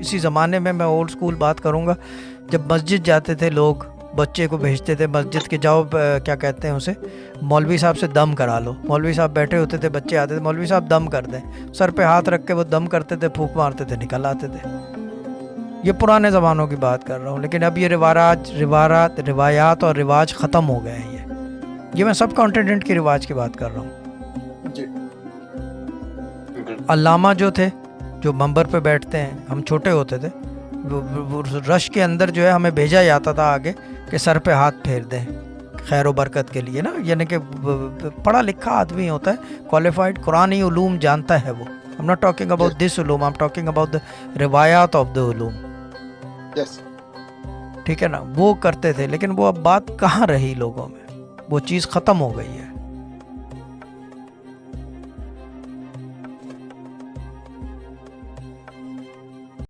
اسی زمانے میں اولڈ اسکول بات کروں گا، جب مسجد جاتے تھے لوگ، بچے کو بھیجتے تھے مسجد کے، جاؤ کیا کہتے ہیں اسے، مولوی صاحب سے دم کرا لو. مولوی صاحب بیٹھے ہوتے تھے، بچے آتے تھے، مولوی صاحب دم کر دیں، سر پہ ہاتھ رکھ کے وہ دم کرتے تھے، پھونک مارتے تھے، نکل آتے تھے. یہ پرانے زمانوں کی بات کر رہا ہوں. لیکن اب یہ روایات اور رواج ختم ہو گئے ہیں. یہ میں سب کانٹیننٹ کی رواج کی بات کر رہا ہوں. جی علامہ جو تھے، جو منبر پہ بیٹھتے ہیں، ہم چھوٹے ہوتے تھے، رش کے اندر جو ہے ہمیں بھیجا جاتا تھا آگے کہ سر پہ ہاتھ پھیر دیں خیر و برکت کے لیے نا. یعنی کہ پڑھا لکھا آدمی ہوتا ہے، کوالیفائڈ، قرآنی علوم جانتا ہے وہ. I'm not talking about this علوم، I'm talking about the روایات of the علوم. یس ٹھیک ہے نا، وہ کرتے تھے. لیکن وہ اب بات کہاں رہی لوگوں میں، وہ چیز ختم ہو گئی ہے.